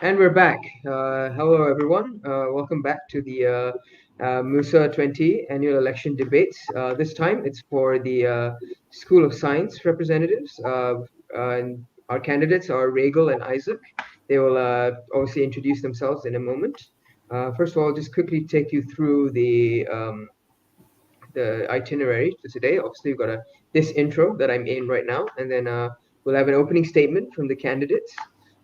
And we're back. Hello, everyone. Welcome back to the MUSA 20 annual election debates. This time it's for the School of Science representatives. And our candidates are Regal and Isaac. They will obviously introduce themselves in a moment. First of all, I'll just quickly take you through the itinerary for today. Obviously, we've got this intro that I'm in right now, and then we'll have an opening statement from the candidates.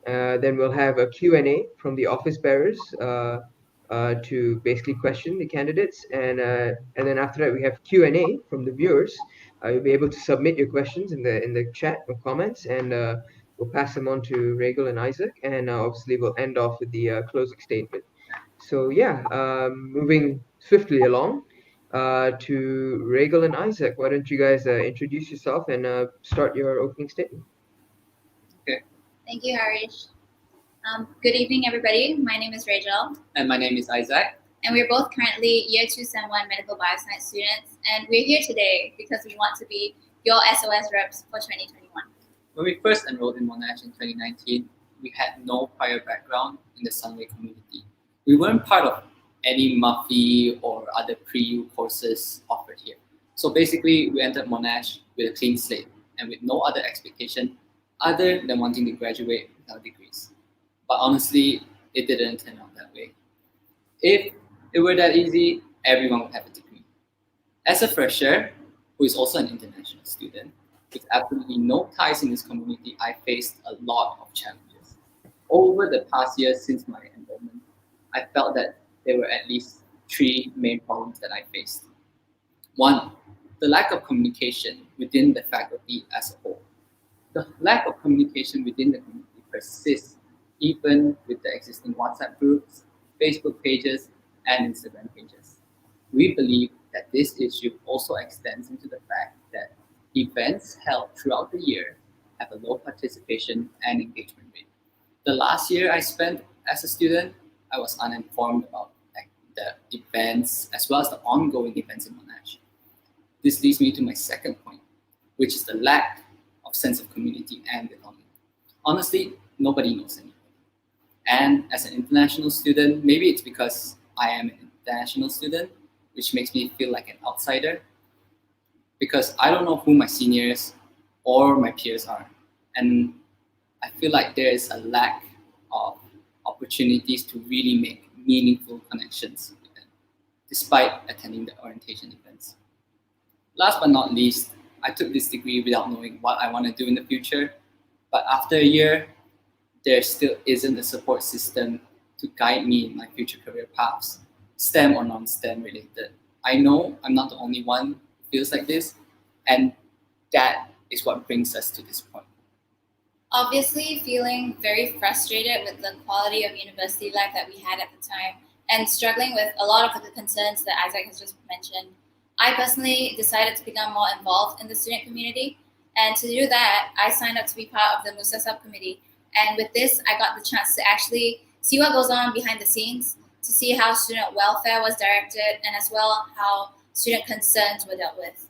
Then we'll have a Q&A from the office bearers to basically question the candidates, and then after that we have Q&A from the viewers. You'll be able to submit your questions in the chat or comments, and we'll pass them on to Regal and Isaac, and obviously we'll end off with the closing statement. So yeah, moving swiftly along to Regal and Isaac. Why don't you guys introduce yourself and start your opening statement? Okay. Thank you, Harish. Good evening, everybody. My name is Rachel, And my name is Isaac. and we're both currently Year 2 Sem 1 Medical Bioscience students, and we're here today because we want to be your SOS reps for 2021. When we first enrolled in Monash in 2019, we had no prior background in the Sunway community. We weren't part of any MUFI or other pre-U courses offered here. So basically, we entered Monash with a clean slate and with no other expectation other than wanting to graduate with our degrees. But honestly, it didn't turn out that way. If it were that easy, everyone would have a degree. As a fresher, who is also an international student, with absolutely no ties in this community, I faced a lot of challenges. Over the past years since my enrollment, I felt that there were at least three main problems that I faced. One, the lack of communication within the faculty as a whole. The lack of communication within the community persists even with the existing WhatsApp groups, Facebook pages, and Instagram pages. We believe that this issue also extends into the fact that events held throughout the year have a low participation and engagement rate. The last year I spent as a student, I was uninformed about the events as well as the ongoing events in Monash. This leads me to my second point, which is the lack of sense of community and belonging. Honestly, nobody knows anybody. And as an international student, maybe it's because I am an international student, which makes me feel like an outsider, because I don't know who my seniors or my peers are. And I feel like there is a lack of opportunities to really make meaningful connections with them, despite attending the orientation events. Last but not least, I took this degree without knowing what I want to do in the future. But after a year, there still isn't a support system to guide me in my future career paths, STEM or non-STEM related. I know I'm not the only one who feels like this, and that is what brings us to this point. Obviously, feeling very frustrated with the quality of university life that we had at the time and struggling with a lot of the concerns that Isaac has just mentioned, I personally decided to become more involved in the student community. And to do that, I signed up to be part of the MUSA subcommittee. And with this, I got the chance to actually see what goes on behind the scenes, to see how student welfare was directed, and as well how student concerns were dealt with.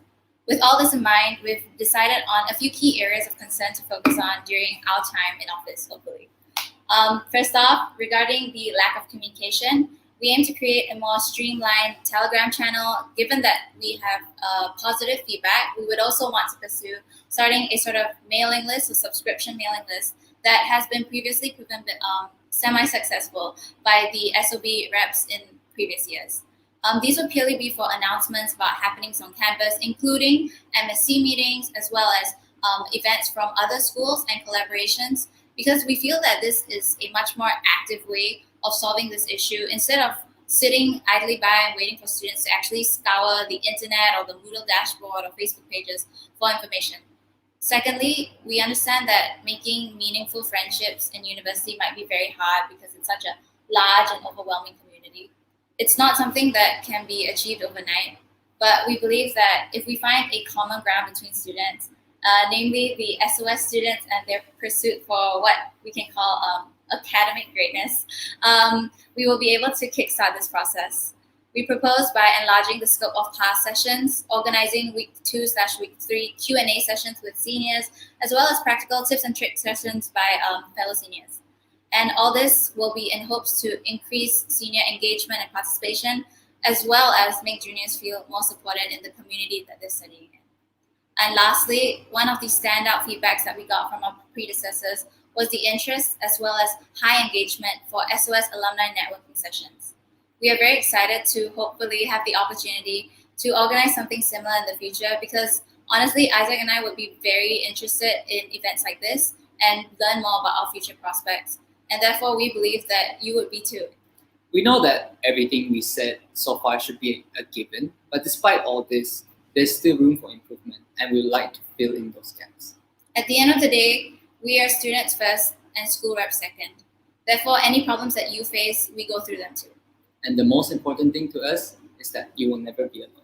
With all this in mind, we've decided on a few key areas of concern to focus on during our time in office, hopefully. First off, regarding the lack of communication, we aim to create a more streamlined Telegram channel. Given that we have positive feedback, we would also want to pursue starting a sort of mailing list or subscription mailing list that has been previously proven semi-successful by the SOB reps in previous years. These will purely be for announcements about happenings on campus, including MSc meetings, as well as events from other schools and collaborations, because we feel that this is a much more active way of solving this issue instead of sitting idly by and waiting for students to actually scour the internet or the Moodle dashboard or Facebook pages for information. Secondly, we understand that making meaningful friendships in university might be very hard because it's such a large and overwhelming community. It's not something that can be achieved overnight, but we believe that if we find a common ground between students, namely the SOS students and their pursuit for what we can call academic greatness, we will be able to kickstart this process. We propose by enlarging the scope of class sessions, organizing week 2/week 3 Q&A sessions with seniors, as well as practical tips and tricks sessions by fellow seniors. And all this will be in hopes to increase senior engagement and participation, as well as make juniors feel more supported in the community that they're studying in. And lastly, one of the standout feedbacks that we got from our predecessors was the interest as well as high engagement for SOS alumni networking sessions. We are very excited to hopefully have the opportunity to organize something similar in the future because honestly, Isaac and I would be very interested in events like this and learn more about our future prospects. And therefore, we believe that you would be too. We know that everything we said so far should be a given, but despite all this, there's still room for improvement, and we would like to fill in those gaps. At the end of the day, we are students first and school reps second. Therefore, any problems that you face, we go through them too. And the most important thing to us is that you will never be alone.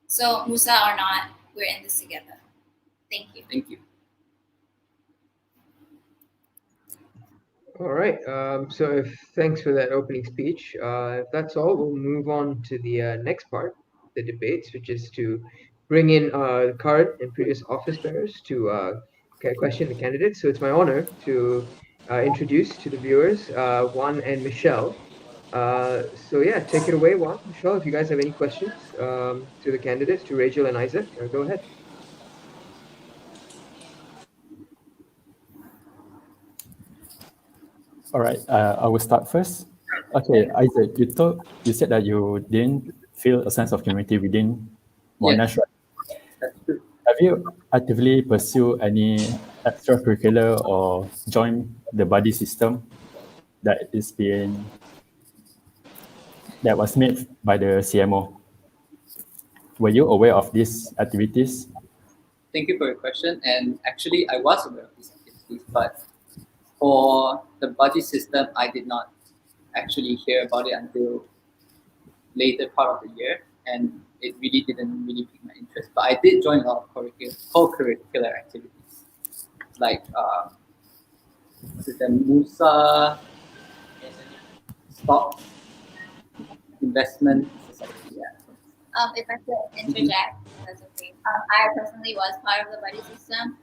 So, MUSA or not, we're in this together. Thank you. Thank you. All right. So thanks for that opening speech. If that's all, we'll move on to the next part, the debates, which is to bring in current and previous office bearers to question the candidates. So it's my honor to introduce to the viewers Juan and Michelle. So yeah, take it away, Juan, Michelle. If you guys have any questions to the candidates, to Rachel and Isaac, go ahead. All right, I will start first. Okay, Isaac, you said that you didn't feel a sense of community within Monash, right? That's true. Have you actively pursued any extracurricular or joined the buddy system that was made by the CMO? Were you aware of these activities? Thank you for your question. And actually, I was aware of these activities, but for the budget system, I did not actually hear about it until later part of the year, and it really didn't really pique my interest. But I did join a lot of co-curricular activities, like the MUSA, stock investment society. Yeah. If I could interject, that's okay. I personally was part of the buddy system.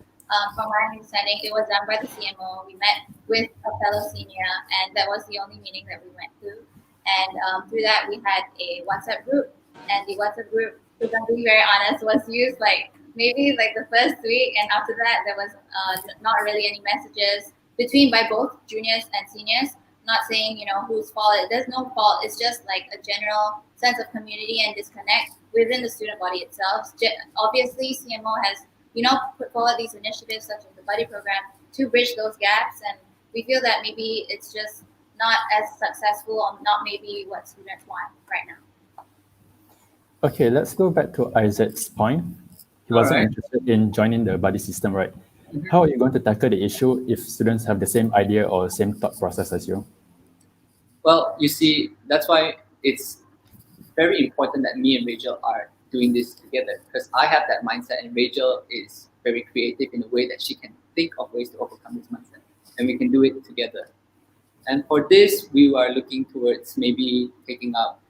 From my understanding, it was done by the CMO. We met with a fellow senior, and that was the only meeting that we went to. And through that, we had a WhatsApp group, and the WhatsApp group, if I'm being very honest, was used maybe the first week, and after that, there was not really any messages by both juniors and seniors. Not saying whose fault it. There's no fault. It's just like a general sense of community and disconnect within the student body itself. Obviously, CMO has put forward these initiatives such as the buddy program to bridge those gaps, and we feel that maybe it's just not as successful or not maybe what students want right now. Okay, let's go back to Isaac's point. He wasn't interested in joining the buddy system, right? Mm-hmm. How are you going to tackle the issue if students have the same idea or same thought process as you? Well, you see, that's why it's very important that me and Rachel are doing this together, because I have that mindset and Rachel is very creative in a way that she can think of ways to overcome this mindset, and we can do it together. And for this, we are looking towards maybe taking up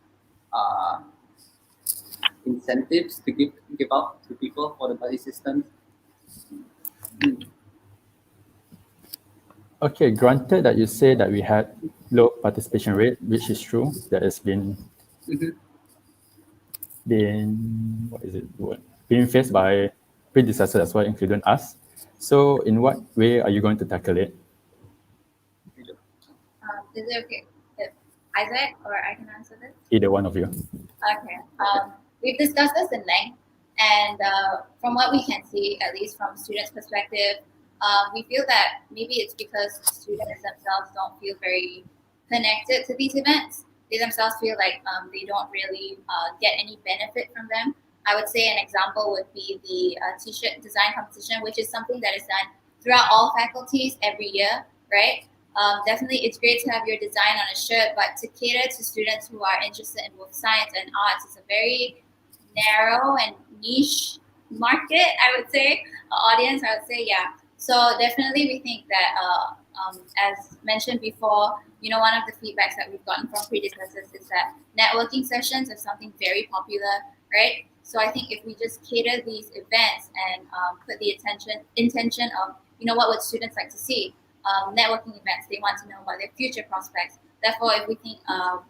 incentives to give out to people for the buddy system. Okay, granted that you say that we had low participation rate, which is true, that has been being faced by predecessors as well, including us. So in what way are you going to tackle it? Is it okay if Isaac or I can answer this? Either one of you. Okay. We've discussed this in length, and from what we can see, at least from students' perspective, we feel that maybe it's because students themselves don't feel very connected to these events. They themselves feel like they don't really get any benefit from them. I would say an example would be the t-shirt design competition, which is something that is done throughout all faculties every year, right? Definitely, it's great to have your design on a shirt, but to cater to students who are interested in both science and arts is a very narrow and niche market, I would say, audience, I would say, yeah. So definitely we think that, as mentioned before, one of the feedbacks that we've gotten from predecessors is that networking sessions are something very popular, right? So I think if we just cater these events and put the intention of, what would students like to see? networking events. They want to know about their future prospects. Therefore, if we think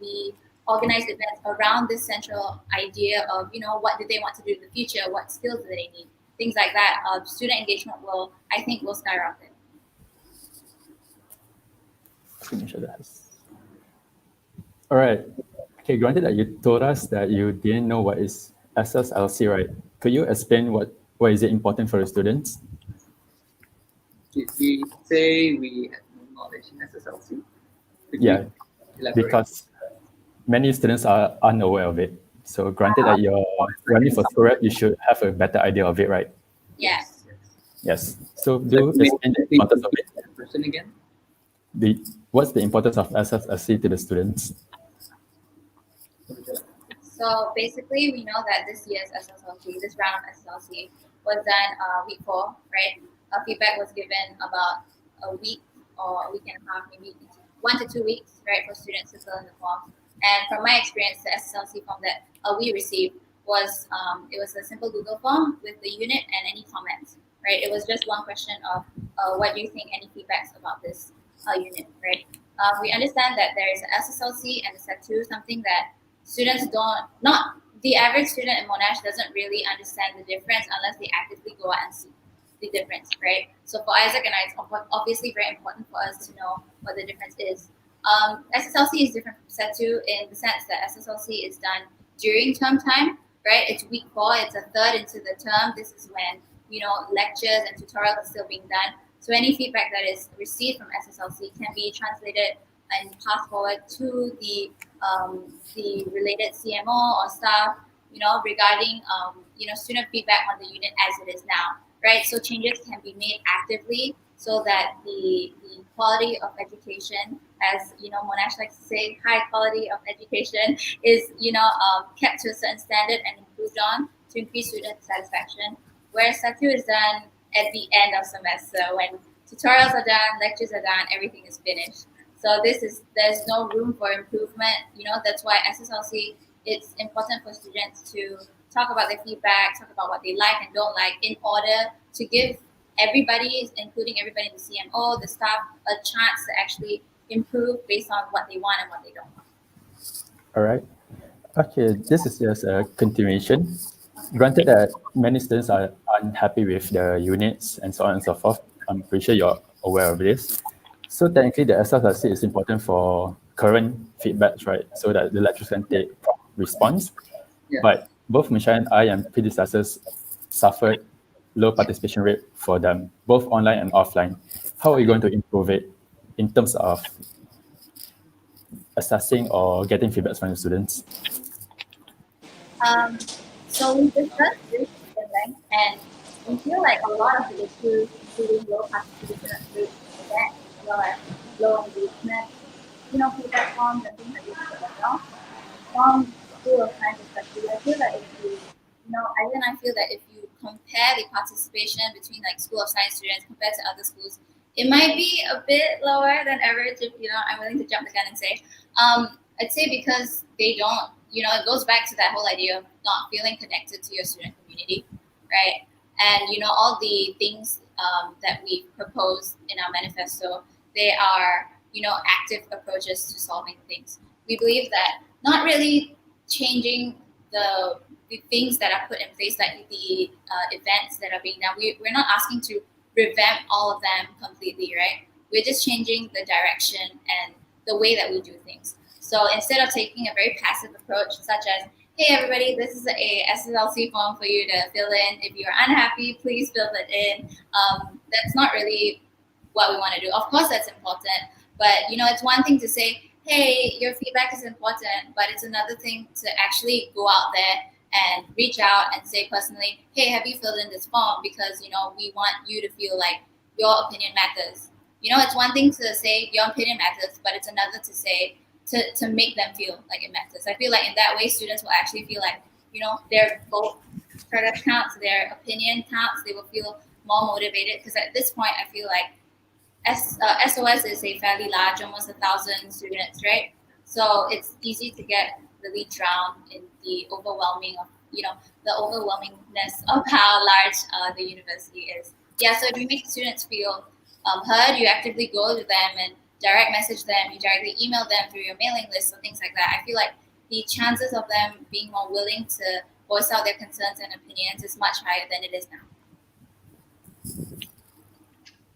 we organize events around this central idea of, what do they want to do in the future, what skills do they need, things like that, student engagement will skyrocket. Signature that has. All right. Okay, granted that you told us that you didn't know what is SSLC, right? Could you explain why is it important for the students? Did we say we had no knowledge in SSLC? Could Yeah, you elaborate? because many students are unaware of it. So granted that you're running for school rep, you should have a better idea of it, right? Yes. Yes. So do explain the importance of it. Question again? What's the importance of SSLC to the students? So basically, we know that this year's SSLC, this round of SSLC, was done week 4, right? Feedback was given about a week or a week and a half, maybe 1 to 2 weeks, right, for students to fill in the forms. And from my experience, the SSLC form that we received was it was a simple Google form with the unit and any comments, right? It was just one question of what do you think, any feedbacks about this unit, right? We understand that there is an SSLC and a Set 2, something that students not the average student in Monash doesn't really understand the difference unless they actively go out and see the difference, right? So for Isaac and I, it's obviously very important for us to know what the difference is. SSLC is different from Set 2 in the sense that SSLC is done during term time, right? It's week 4, it's a third into the term. This is when, lectures and tutorials are still being done. So any feedback that is received from SSLC can be translated and passed forward to the related CMO or staff, regarding student feedback on the unit as it is now, right? So changes can be made actively so that the quality of education, as Monash likes to say, high quality of education is kept to a certain standard and improved on to increase student satisfaction. Whereas Set 2 is done at the end of semester when tutorials are done, lectures are done, everything is finished. So there's no room for improvement. That's why SSLC, it's important for students to talk about their feedback, talk about what they like and don't like, in order to give everybody, including everybody in the CMO, the staff, a chance to actually improve based on what they want and what they don't want. All right. Okay, this is just a continuation. Granted that many students are unhappy with the units and so on and so forth, I'm pretty sure you're aware of this. So technically, the SSLC is important for current feedbacks, right? So that the lecturers can take response. Yeah. But both Michelle and I and predecessors suffered low participation rate for them, both online and offline. How are you going to improve it in terms of assessing or getting feedbacks from the students? So we discussed this at length, and we feel like a lot of the issues, including low participation rate, as well as low engagement, feedback forms and things like this, from School of Science perspective, I feel that I feel that if you compare the participation between like School of Science students compared to other schools, it might be a bit lower than average. If I'm willing to jump the gun and say, I'd say because they don't. It goes back to that whole idea of not feeling connected to your student community, right? And, all the things that we propose in our manifesto, they are, active approaches to solving things. We believe that not really changing the things that are put in place, like the events that are being done, we're not asking to revamp all of them completely, right? We're just changing the direction and the way that we do things. So instead of taking a very passive approach, such as, hey, everybody, this is a SSLC form for you to fill in. If you're unhappy, please fill it in. That's not really what we want to do. Of course, that's important. But, it's one thing to say, hey, your feedback is important. But it's another thing to actually go out there and reach out and say personally, hey, have you filled in this form? Because, we want you to feel like your opinion matters. It's one thing to say your opinion matters, but it's another to say, to make them feel like it matters. I feel like in that way, students will actually feel like, their vote counts, their opinion counts. They will feel more motivated because at this point, I feel like SOS is a fairly large, almost 1,000 students, right? So it's easy to get really drowned in the overwhelmingness of how large the university is. Yeah, so if we make students feel heard, you actively go to them and direct message them, you directly email them through your mailing list or things like that. I feel like the chances of them being more willing to voice out their concerns and opinions is much higher than it is now.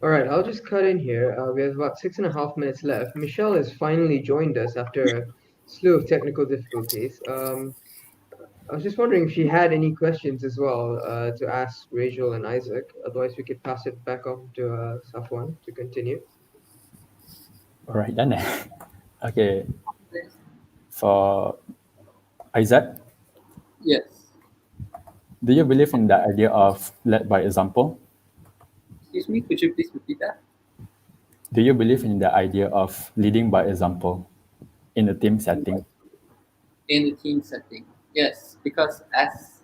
All right, I'll just cut in here. We have about 6.5 minutes left. Michelle has finally joined us after a slew of technical difficulties. I was just wondering if she had any questions as well to ask Rachel and Isaac. Otherwise, we could pass it back off to Safwan to continue. All right, done. Okay, for Isaac, Yes. do you believe in the idea of led by example? Excuse me, could you please repeat that? Do you believe in the idea of leading by example in a team setting? In the team setting, yes, because as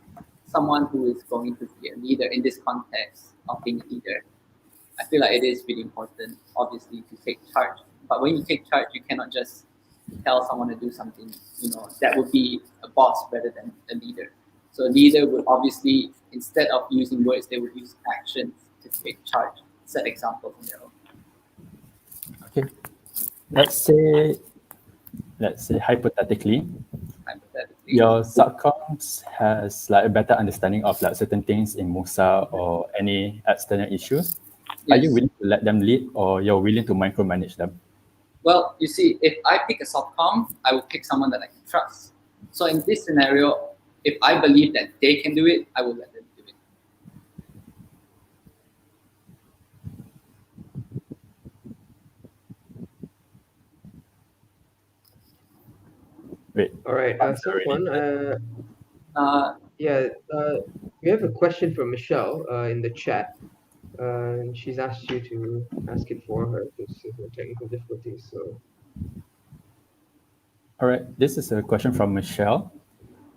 someone who is going to be a leader in this context of being a leader, I feel like it is really important, obviously, to take charge. But when you take charge, you cannot just tell someone to do something. That would be a boss rather than a leader. So a leader would obviously, instead of using words, they would use actions to take charge, set examples on their own. Okay, let's say hypothetically, your subcons has like a better understanding of like certain things in MUSA or any external issues. Are you Yes. willing to let them lead, or you're willing to micromanage them? Well, you see, if I pick a subcom, I will pick someone that I can trust. So in this scenario, if I believe that they can do it, I will let them do it. Wait. All right, Safwan, yeah, we have a question from Michelle in the chat. And she's asked you to ask it for her because of the technical difficulties. So, All right, this is a question from Michelle.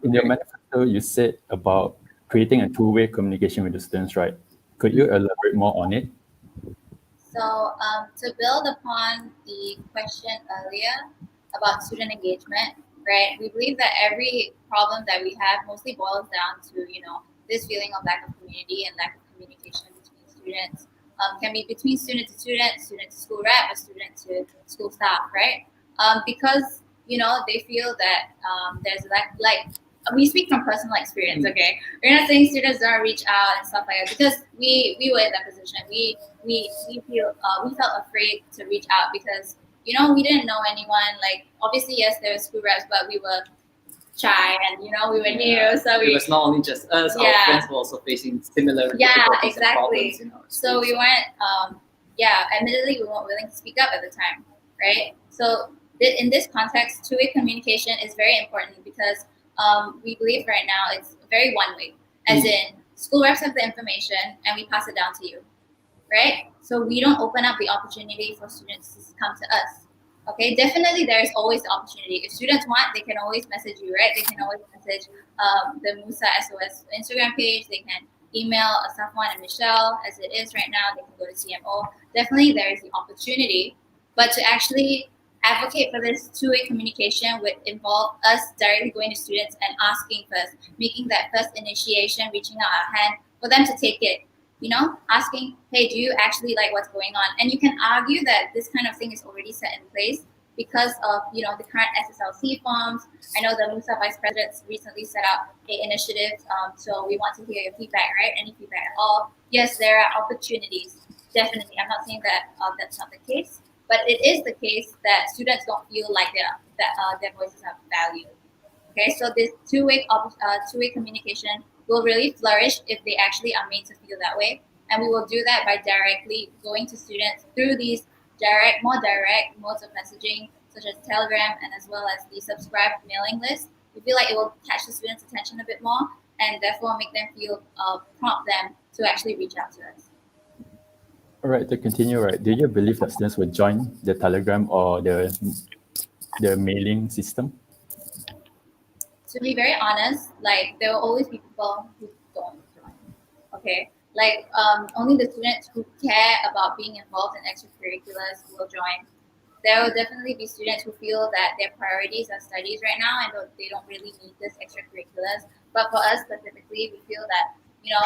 In your manifesto, you said about creating a two-way communication with the students, right? Could you elaborate more on it? So to build upon the question earlier about student engagement, right? We believe that every problem that we have mostly boils down to, this feeling of lack of community and lack of communication between students. Can be between student to school rep, or student to school staff, right? Because, they feel that there's like we speak from personal experience, okay? We're not saying students don't reach out and stuff like that because we were in that position. We felt afraid to reach out because we didn't know anyone. Like obviously, yes, there were school reps, but we were shy and we were new, so it was not only just us. Our friends were also facing similar difficulties and problems. So we weren't. Admittedly, we weren't willing to speak up at the time, right? So in this context, two-way communication is very important because we believe right now it's very one-way, as in school reps have the information and we pass it down to you, right? So we don't open up the opportunity for students to come to us. Okay, definitely there is always the opportunity. If students want, they can always message you, right? They can always message the MUSA SOS Instagram page. They can email Safwan and Michelle as it is right now. They can go to CMO. Definitely there is the opportunity, but to actually advocate for this two-way communication would involve us directly going to students and asking first, making that first initiation, reaching out our hand for them to take it. Asking, hey, do you actually like what's going on? And you can argue that this kind of thing is already set in place because of, the current SSLC forms. I know the MUSA vice presidents recently set out an initiative. So we want to hear your feedback, right? Any feedback at all? Yes, there are opportunities. Definitely. I'm not saying that that's not the case, but it is the case that students don't feel like their voices have value. Okay, so this two-way communication will really flourish if they actually are made to feel that way. And we will do that by directly going to students through these more direct modes of messaging, such as Telegram and as well as the subscribed mailing list. We feel like it will catch the students' attention a bit more and therefore make them feel, prompt them to actually reach out to us. All right, to continue, right, do you believe that students will join the Telegram or the mailing system? To be very honest, like there will always be people who don't join. Okay, like only the students who care about being involved in extracurriculars will join. There will definitely be students who feel that their priorities are studies right now and they don't really need this extracurriculars. But for us specifically, we feel that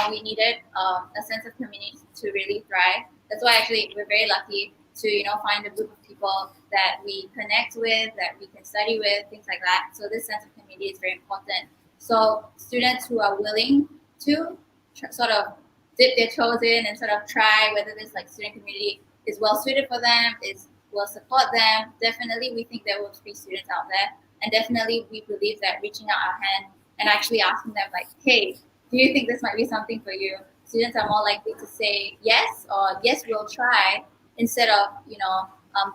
we needed a sense of community to really thrive. That's why actually we're very lucky to find a group of people that we connect with, that we can study with, things like that. So this sense of community is very important. So students who are willing to sort of dip their toes in and sort of try whether this like student community is well suited for them, is will support them. Definitely, we think there will be students out there, and definitely we believe that reaching out our hand and actually asking them like, hey, do you think this might be something for you? Students are more likely to say yes or yes, we'll try, instead of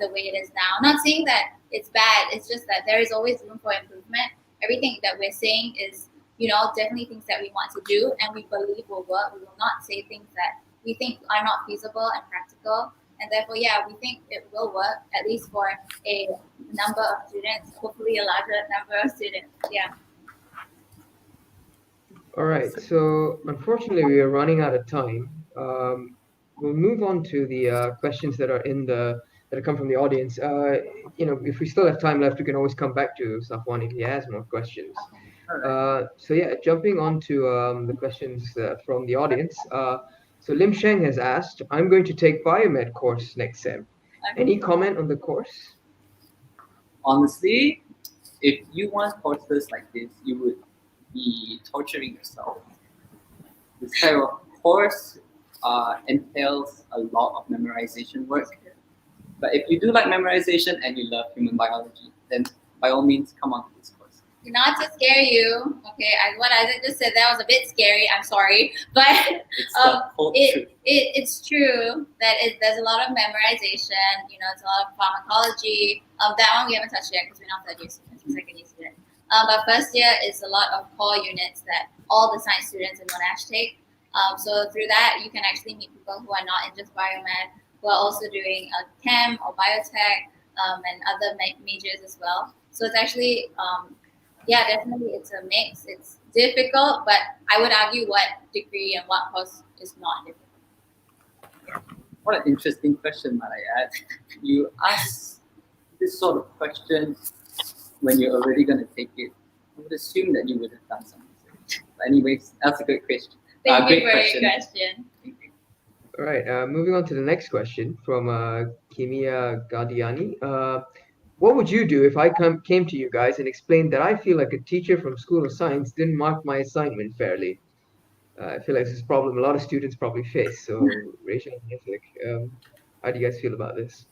the way it is now. Not saying that it's bad. It's just that there is always room for improvement. Everything that we're saying is definitely things that we want to do and we believe will work. We will not say things that we think are not feasible and practical. And therefore, yeah, we think it will work, at least for a number of students, hopefully a larger number of students. Yeah. All right. So unfortunately, we are running out of time. We'll move on to the questions that are that come from the audience. If we still have time left, we can always come back to Safwan if he has more questions. So yeah, jumping on to the questions from the audience. So Lim Sheng has asked, I'm going to take biomed course next sem. Any comment on the course? Honestly, if you want courses like this, you would be torturing yourself. This type of course entails a lot of memorization work. But if you do like memorization and you love human biology, then by all means, come on to this course. Not to scare you, okay? What Isaac just said, that was a bit scary. I'm sorry, but it's true that there's a lot of memorization. It's a lot of pharmacology. That one we haven't touched yet because we're not third year students, we're second year students. But first year is a lot of core units that all the science students in Monash take. So through that, you can actually meet people who are not in just biomed, who are also doing chem or biotech and other majors as well. So it's actually, definitely it's a mix. It's difficult, but I would argue what degree and what course is not difficult. What an interesting question, might I add. You ask this sort of question when you're already going to take it. I would assume that you would have done some research. But anyways, that's a good question. Thank you great for question. your question. All right, moving on to the next question from Kimia Gadiani. What would you do if I came to you guys and explained that I feel like a teacher from School of Science didn't mark my assignment fairly? I feel like this is a problem a lot of students probably face. So, Rachel and Nick, how do you guys feel about this?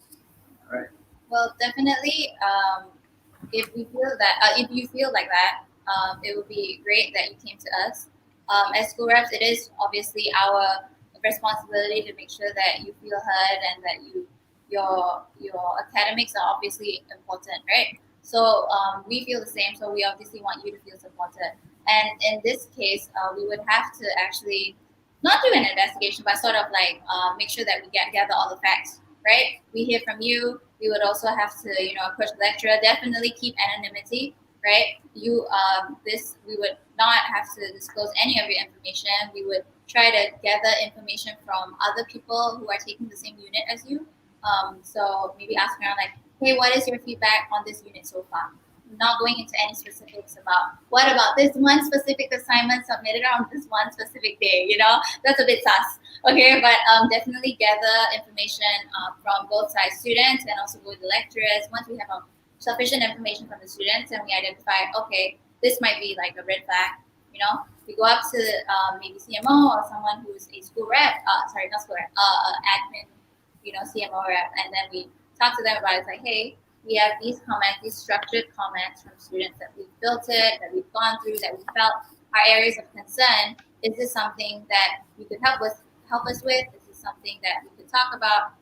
All right. Well, definitely, if you feel like that, it would be great that you came to us. As school reps, it is obviously our responsibility to make sure that you feel heard and that your academics are obviously important, right? So we feel the same. So we obviously want you to feel supported. And in this case, we would have to actually not do an investigation, but sort of like make sure that we gather all the facts, right? We hear from you. We would also have to, approach the lecturer. Definitely keep anonymity, right? We would not have to disclose any of your information. We would try to gather information from other people who are taking the same unit as you. So maybe ask around like, hey, what is your feedback on this unit so far? Not going into any specifics about what about this one specific assignment submitted on this one specific day, that's a bit sus. Okay, but definitely gather information from both sides, students and also with the lecturers. Once we have sufficient information from the students and we identify, okay, this might be like a red flag, we go up to maybe CMO or someone who's a school rep, not school rep, admin, CMO rep, and then we talk to them about it. It's like, hey, we have these comments, these structured comments from students that we've filtered, that we've gone through, that we felt are areas of concern. Is this something that you could help us with? Is this something that we could talk about?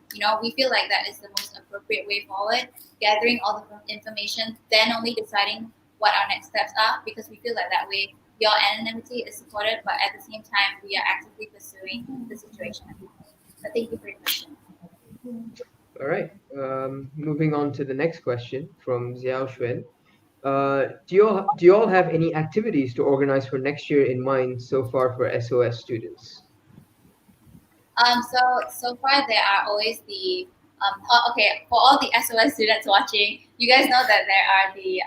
We feel like that is the most appropriate way forward, gathering all the information, then only deciding what our next steps are, because we feel like that way your anonymity is supported, but at the same time, we are actively pursuing the situation. So thank you for your question. All right. Moving on to the next question from Xiao Xuan. Do you all have any activities to organize for next year in mind so far for SOS students? So far there are always the for all the SOS students watching, you guys know that there are the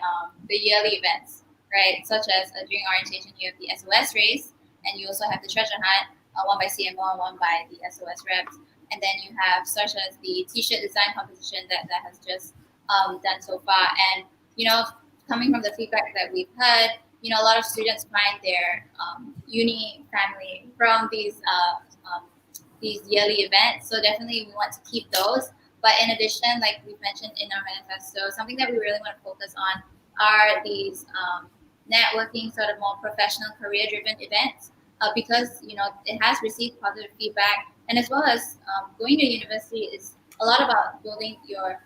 yearly events, right? Such as during orientation, you have the SOS race, and you also have the treasure hunt, one by CMO and one by the SOS reps. And then you have such as the t-shirt design competition that has just done so far. And, coming from the feedback that we've heard, a lot of students find their uni family from these yearly events. So definitely we want to keep those. But in addition, like we've mentioned in our manifesto, something that we really want to focus on are these networking, sort of more professional, career-driven events, because it has received positive feedback, and as well as going to university is a lot about building your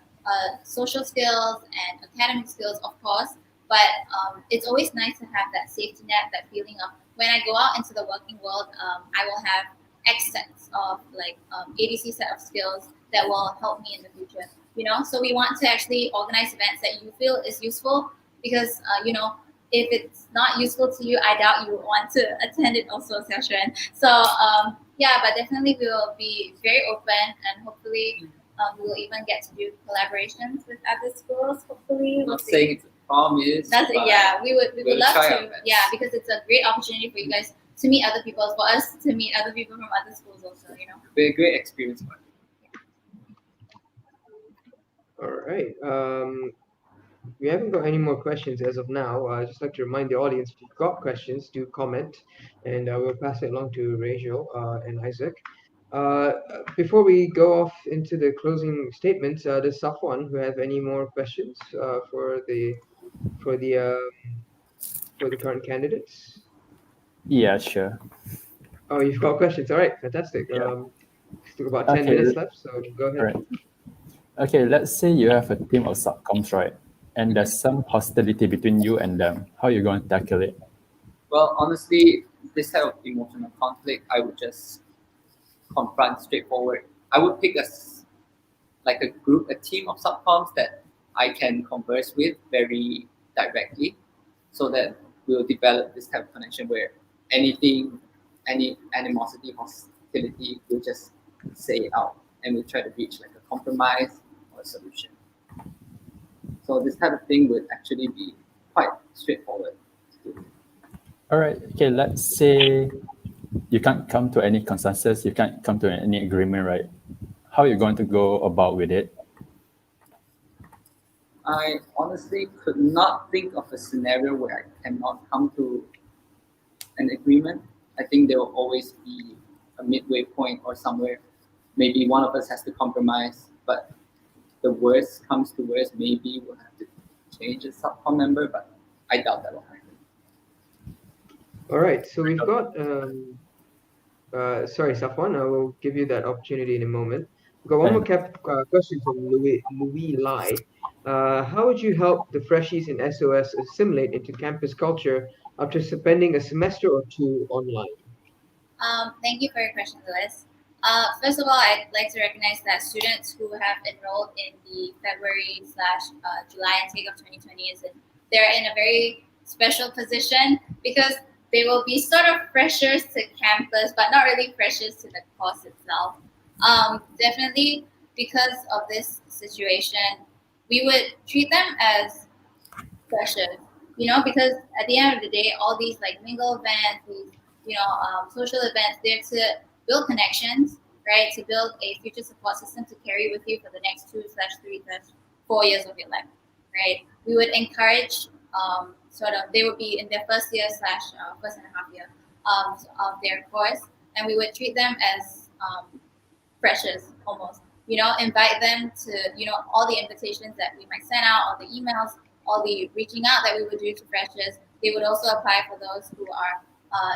social skills and academic skills, of course. But it's always nice to have that safety net, that feeling of when I go out into the working world, I will have X sets of ABC set of skills that will help me in the future. So we want to actually organize events that you feel is useful, because if it's not useful to you, I doubt you would want to attend it also, Xiaoxuan. So but definitely we will be very open, and hopefully we will even get to do collaborations with other schools. Hopefully, I'm not saying it's a promise. We would love to. Yeah, because it's a great opportunity for you Mm. guys to meet other people, for us to meet other people from other schools also. It'll be a great experience. All right. We haven't got any more questions as of now. I'd just like to remind the audience, if you've got questions, do comment, and we'll pass it along to Rachel and Isaac. Before we go off into the closing statements, does Safwan who have any more questions for the current candidates? Yeah, sure. Oh, you've got questions. All right, fantastic. Yeah. Still about 10 Okay. minutes left, so go ahead. All right. Okay, let's say you have a team of subcoms, right? And there's some hostility between you and them. How are you going to tackle it? Well, honestly, this type of emotional conflict, I would just confront straightforward. I would pick a group, a team of subcoms that I can converse with very directly, so that we'll develop this type of connection where any animosity, hostility, we'll just say it out, and we'll try to reach like a compromise or a solution. So this type of thing would actually be quite straightforward. All right. Okay, let's say you can't come to any consensus, you can't come to any agreement, right? How are you going to go about with it? I honestly could not think of a scenario where I cannot come to an agreement. I think there will always be a midway point or somewhere. Maybe one of us has to compromise, but the worst comes to worst, maybe we'll have to change a subcom member, but I doubt that will happen. All right, so we've got, sorry, Safwan, I will give you that opportunity in a moment. We've got one more question from Louis Lai. How would you help the freshies in SOS assimilate into campus culture after spending a semester or two online? Thank you for your question, Louis. First of all, I'd like to recognize that students who have enrolled in the February/July intake of 2020 they're in a very special position, because they will be sort of freshers to campus, but not really freshers to the course itself. Definitely, because of this situation, we would treat them as freshers, because at the end of the day, all these mingle events, these social events, they're to build connections, right? To build a future support system to carry with you for the next 2/3/4 years of your life, right? We would encourage they would be in their first year / first and a half year of their course, and we would treat them as freshers almost. Invite them to all the invitations that we might send out, all the emails, all the reaching out that we would do to freshers. They would also apply for those who are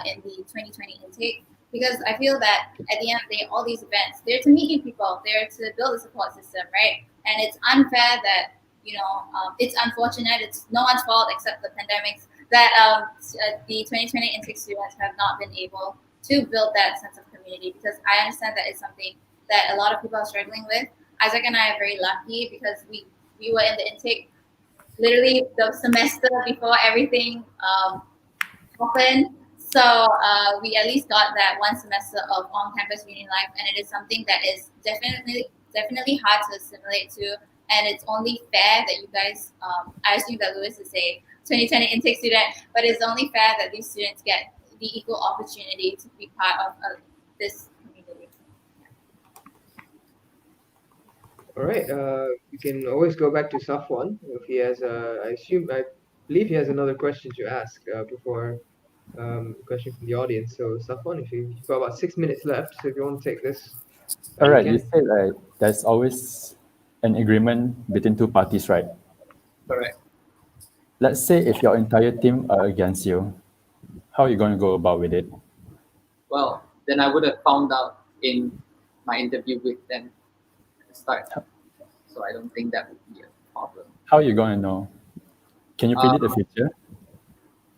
in the 2020 intake, because I feel that at the end of the day, all these events, they're to meet new people, they're to build a support system, right? And it's unfair that it's unfortunate, it's no one's fault except the pandemics, that the 2020 intake students have not been able to build that sense of community, because I understand that it's something that a lot of people are struggling with. Isaac and I are very lucky, because we were in the intake literally the semester before everything happened. So we at least got that one semester of on-campus uni life, and it is something that is definitely hard to assimilate to. And it's only fair that you guys, I assume that Louis is a 2020 intake student, but it's only fair that these students get the equal opportunity to be part of this community. All right. We can always go back to Safwan if he has. I believe he has another question to ask before question from the audience. So Safwan, if you've got about 6 minutes left, so if you want to take this, All you right, you can. said like there's always an agreement between two parties, right? Correct. Let's say if your entire team are against you, how are you going to go about with it? Well, then I would have found out in my interview with them at the start. So I don't think that would be a problem. How are you going to know? Can you predict the future?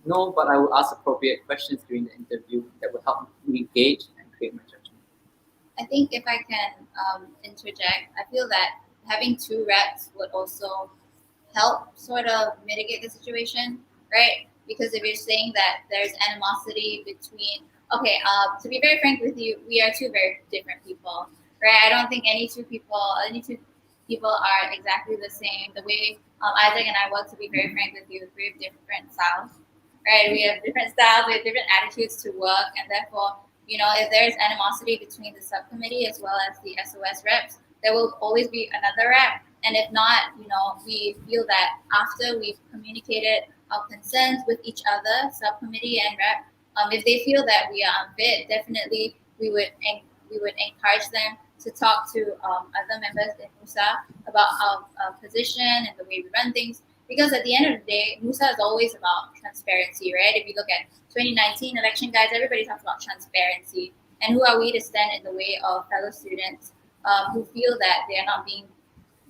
No, but I will ask appropriate questions during the interview that will help me gauge and create my judgment. I think if I can interject, I feel that having two reps would also help sort of mitigate the situation, right? Because if you're saying that there's animosity between, okay, to be very frank with you, we are two very different people, right? I don't think any two people are exactly the same. The way Isaac and I work, to be very frank with you, we have different styles, right? We have different styles, we have different attitudes to work, and therefore, if there's animosity between the subcommittee as well as the SOS reps, there will always be another rep. And if not, we feel that after we've communicated our concerns with each other, subcommittee and rep, if they feel that we are unfit, definitely we would encourage them to talk to other members in MUSA about our position and the way we run things. Because at the end of the day, MUSA is always about transparency, right? If you look at 2019 election guides, everybody talks about transparency. And who are we to stand in the way of fellow students who feel that they are not being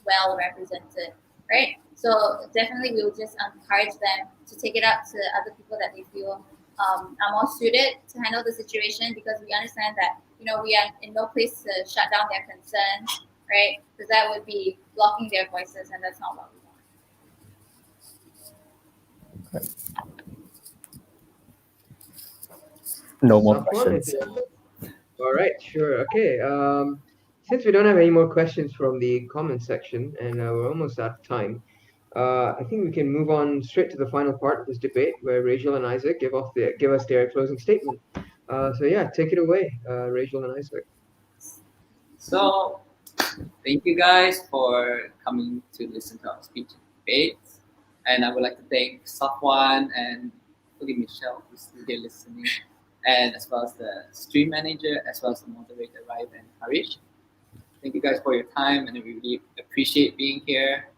well represented, right? So definitely we will just encourage them to take it up to other people that they feel are more suited to handle the situation, because we understand that we are in no place to shut down their concerns, right? Because that would be blocking their voices, and that's not what we want. No more Safwan, questions. all right, sure. Okay. Since we don't have any more questions from the comment section, and we're almost out of time, I think we can move on straight to the final part of this debate, where Rachel and Isaac give us their closing statement. So yeah, take it away, Rachel and Isaac. So, thank you guys for coming to listen to our speech and debates. And I would like to thank Safwan and hopefully Michelle, who's still here listening, and as well as the stream manager, as well as the moderator, Raib and Harish. Thank you guys for your time, and we really appreciate being here.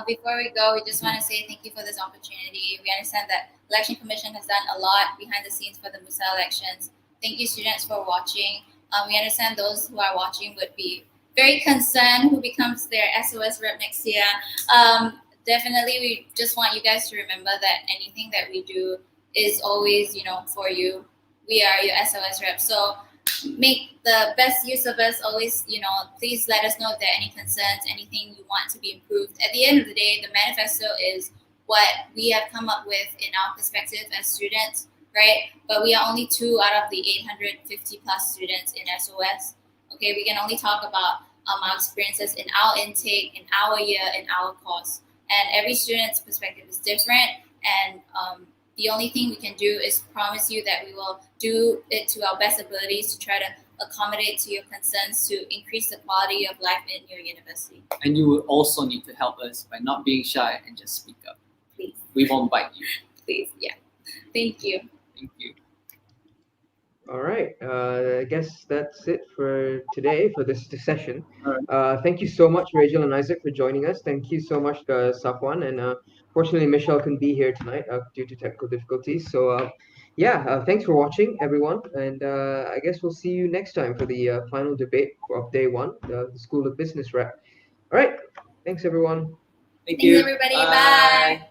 Before we go, we just want to say thank you for this opportunity. We understand that Election Commission has done a lot behind the scenes for the MUSA elections. Thank you, students, for watching. We understand those who are watching would be very concerned who becomes their SOS rep next year. Definitely, we just want you guys to remember that anything that we do is always, for you. We are your SOS rep. So make the best use of us. Always, please let us know if there are any concerns, anything you want to be improved. At the end of the day, the manifesto is what we have come up with in our perspective as students, right? But we are only 2 out of the 850 plus students in SOS. Okay, we can only talk about our experiences in our intake, in our year, in our course. And every student's perspective is different. And the only thing we can do is promise you that we will do it to our best abilities to try to accommodate to your concerns to increase the quality of life in your university. And you will also need to help us by not being shy and just speak up. Please. We won't bite you. Please, yeah. Thank you. Thank you. All right. I guess that's it for today for this session. All right. Thank you so much, Rachel and Isaac, for joining us. Thank you so much, Safwan. And fortunately, Michelle couldn't be here tonight due to technical difficulties. So thanks for watching, everyone. And I guess we'll see you next time for the final debate of day one, the School of Business rep. All right. Thanks, everyone. Thank Thanks, you. everybody. Bye. Bye.